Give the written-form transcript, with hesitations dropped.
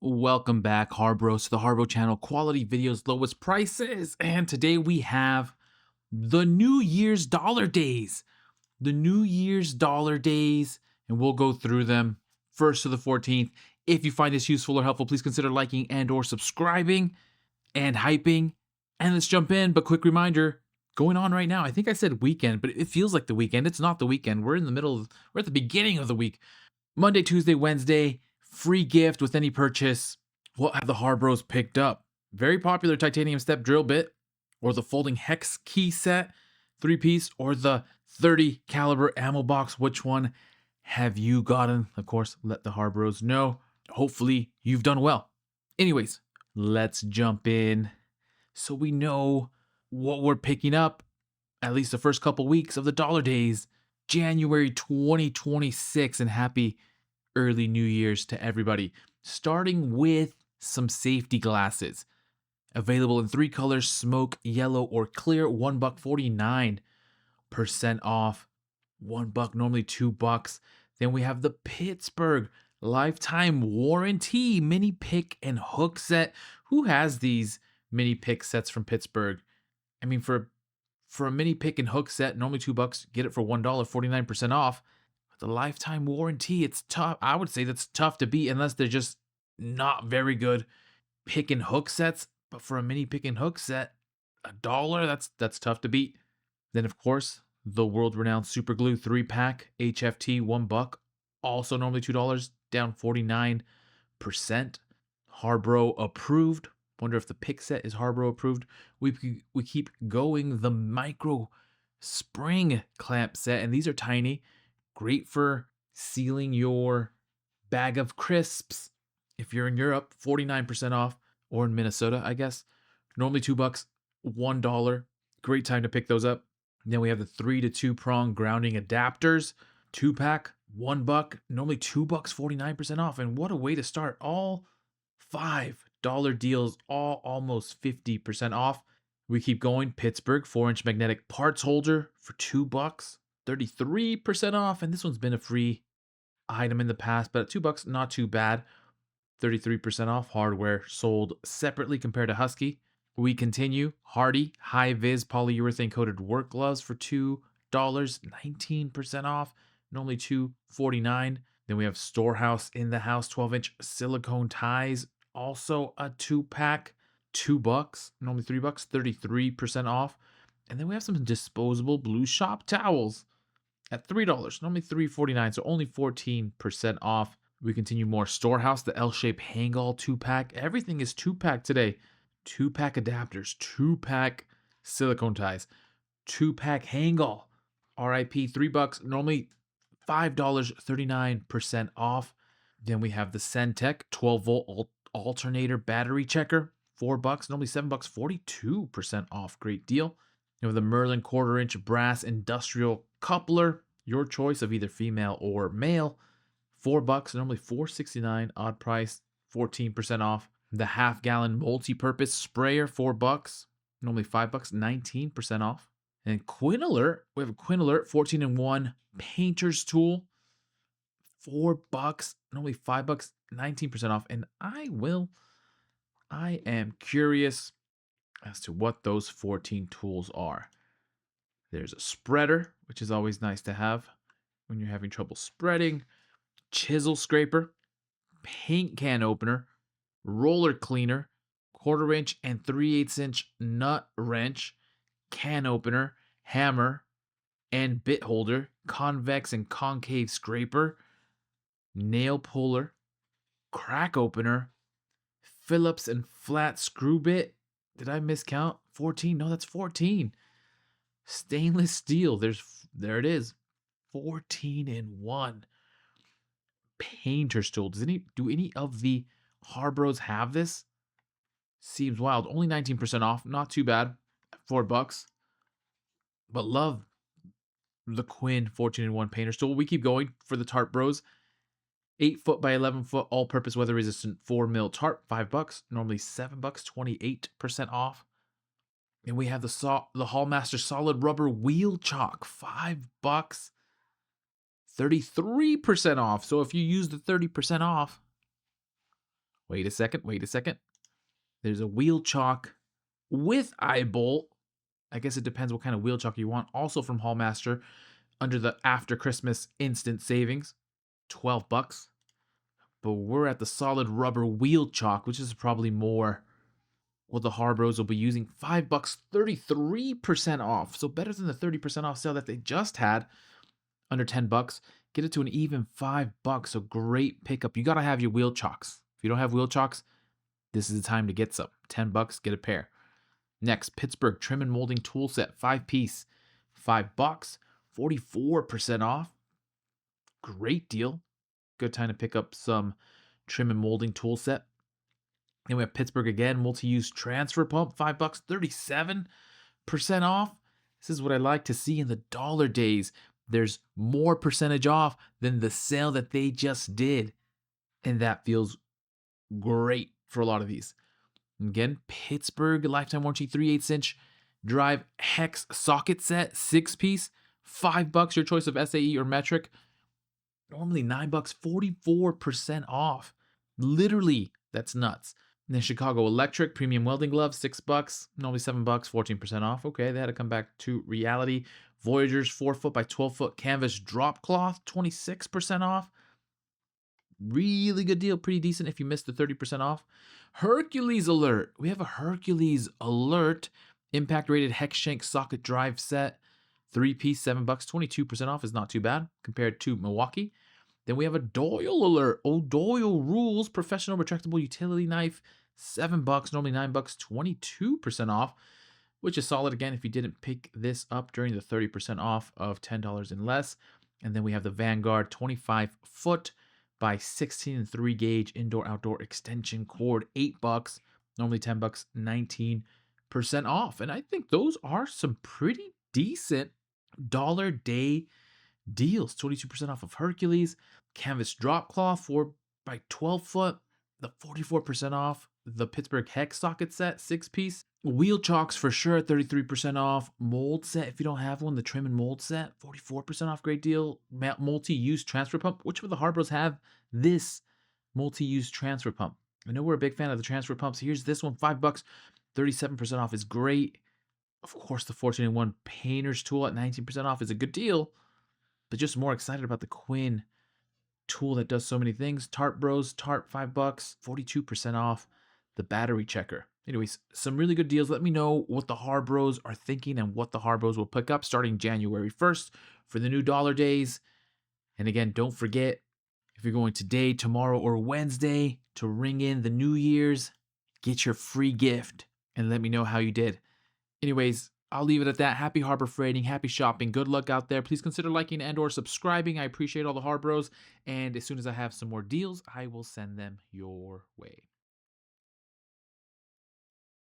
Welcome back, HARBROs, to the HARBRO channel. Quality videos, lowest prices. And today we have the New Year's dollar days. The New Year's dollar days, and we'll go through them 1st to the 14th. If you find this useful or helpful, please consider liking and or subscribing and hyping. And let's jump in. But quick reminder, going on right now. I think I said weekend, but it feels like the weekend. It's not the weekend. We're at the beginning of the week. Monday, Tuesday, Wednesday, free gift with any purchase. What have the HARBROs picked up? Very popular titanium step drill bit, or the folding hex key set, 3-piece, or the 30 caliber ammo box. Which one have you gotten? Of course, let the HARBROs know. Hopefully, you've done well. Anyways, let's jump in so we know what we're picking up, at least the first couple weeks of the dollar days, January 2026, and happy early New Year's to everybody. Starting with some safety glasses. Available in 3 colors, smoke, yellow, or clear. $1.49% off. $1, normally $2. Then we have the Pittsburgh lifetime warranty mini pick and hook set. Who has these mini pick sets from Pittsburgh? I mean, for a mini pick and hook set, normally $2, get it for $1, 49% off. The lifetime warranty, it's tough. I would say that's tough to beat unless they're just not very good pick and hook sets. But for a mini pick and hook set, $1, that's tough to beat. Then of course, the world-renowned super glue 3-pack HFT, $1, also normally $2, down 49%. HARBRO approved. Wonder if the pick set is HARBRO approved. We keep going. The micro spring clamp set, and these are tiny. Great for sealing your bag of crisps. If you're in Europe, 49% off, or in Minnesota, I guess. Normally $2, $1. Great time to pick those up. And then we have the 3 to 2 prong grounding adapters, 2-pack, $1. Normally $2, 49% off. And what a way to start. All $5 deals, all almost 50% off. We keep going. Pittsburgh 4-inch magnetic parts holder for $2. 33% off, and this one's been a free item in the past, but at $2, not too bad. 33% off. Hardware sold separately compared to Husky. We continue. Hardy high-vis polyurethane coated work gloves for $2, 19% off. Normally $2.49. Then we have Storehouse in the house 12-inch silicone ties, also a 2-pack, $2, normally $3, 33% off. And then we have some disposable blue shop towels at $3, normally $3.49, so only 14% off. We continue more. Storehouse, the L-shaped hang-all 2-pack. Everything is 2-pack today. 2-pack adapters, 2-pack silicone ties, 2-pack hang-all. RIP, $3, normally $5, 39% off. Then we have the Centec 12-volt alternator battery checker, $4, normally $7, 42% off. Great deal. You have the Merlin 1/4-inch brass industrial coupler, your choice of either female or male, $4, normally $4.69, odd price, 14% off. The half-gallon multi-purpose sprayer, $4, normally $5, 19% off. And Quinn Alert, we have a Quinn Alert 14-in-1 painter's tool, $4, normally $5, 19% off. And I am curious as to what those 14 tools are. There's a spreader, which is always nice to have when you're having trouble spreading. Chisel scraper, paint can opener, roller cleaner, 1/4-inch and 3/8-inch nut wrench, can opener, hammer, and bit holder, convex and concave scraper, nail puller, crack opener, Phillips and flat screw bit. Did I miscount? 14? No, that's 14. Stainless steel. There it is. 14-in-1. Painter's tool. Do any of the HARBROs have this? Seems wild. Only 19% off. Not too bad. $4. But love the Quinn 14-in-1 painter's tool. We keep going for the Tarp Bros. 8-foot by 11-foot all-purpose weather-resistant 4mm tarp, $5. Normally $7, 28% off. And we have the Hallmaster solid rubber wheel chalk, $5, 33% off. So if you use the 30% off, Wait a second. Wait a second. There's a wheel chalk with eye bolt. I guess it depends what kind of wheel chalk you want. Also from Hallmaster under the after Christmas instant savings, 12 bucks. But we're at the solid rubber wheel chalk, which is probably more what the HARBROs will be using. 5 bucks, 33% off. So better than the 30% off sale that they just had. Under 10 bucks, get it to an even 5 bucks. So great pickup. You got to have your wheel chalks. If you don't have wheel chalks, this is the time to get some. 10 bucks, get a pair. Next, Pittsburgh trim and molding tool set, 5-piece, 5 bucks, 44% off. Great deal. Good time to pick up some trim and molding tool set. Then we have Pittsburgh again, multi-use transfer pump, 5 bucks, 37% off. This is what I like to see in the dollar days. There's more percentage off than the sale that they just did. And that feels great for a lot of these. Again, Pittsburgh lifetime warranty 3/8-inch drive hex socket set, 6-piece, 5 bucks, your choice of SAE or metric. Normally 9 bucks, 44% off. Literally, that's nuts. And then Chicago Electric premium welding gloves, 6 bucks, normally 7 bucks, 14% off. Okay, they had to come back to reality. Voyagers 4-foot by 12-foot canvas drop cloth, 26% off. Really good deal, pretty decent if you missed the 30% off. Hercules alert. We have a Hercules alert impact rated hex shank socket drive set, 3-piece, 7 bucks, 22% off is not too bad compared to Milwaukee. Then we have a Doyle alert. Doyle rules professional retractable utility knife, 7 bucks, normally 9 bucks, 22% off, which is solid again if you didn't pick this up during the 30% off of $10 and less. And then we have the Vanguard 25-foot by 16 and 3 gauge indoor outdoor extension cord, 8 bucks, normally 10 bucks, 19% off. And I think those are some pretty decent dollar day deals. 22% off of Hercules, canvas drop cloth 4 by 12-foot, the 44% off the Pittsburgh hex socket set, 6-piece. Wheel chalks for sure, 33% off. Mold set, if you don't have one, the trim and mold set, 44% off, great deal. Multi-use transfer pump. Which of the HARBROs have this multi-use transfer pump? I know we're a big fan of the transfer pumps. Here's this one, 5 bucks, 37% off is great. Of course, the 14-in-1 painter's tool at 19% off is a good deal, but just more excited about the Quinn tool that does so many things. Tarp Bros, Tarp, 5 bucks, 42% off. The battery checker. Anyways, some really good deals. Let me know what the HARBROs are thinking and what the HARBROs will pick up starting January 1st for the new dollar days. And again, don't forget, if you're going today, tomorrow, or Wednesday to ring in the New Year's, get your free gift and let me know how you did. Anyways, I'll leave it at that. Happy Harbor Freighting, happy shopping. Good luck out there. Please consider liking and or subscribing. I appreciate all the HARBROs. And as soon as I have some more deals, I will send them your way.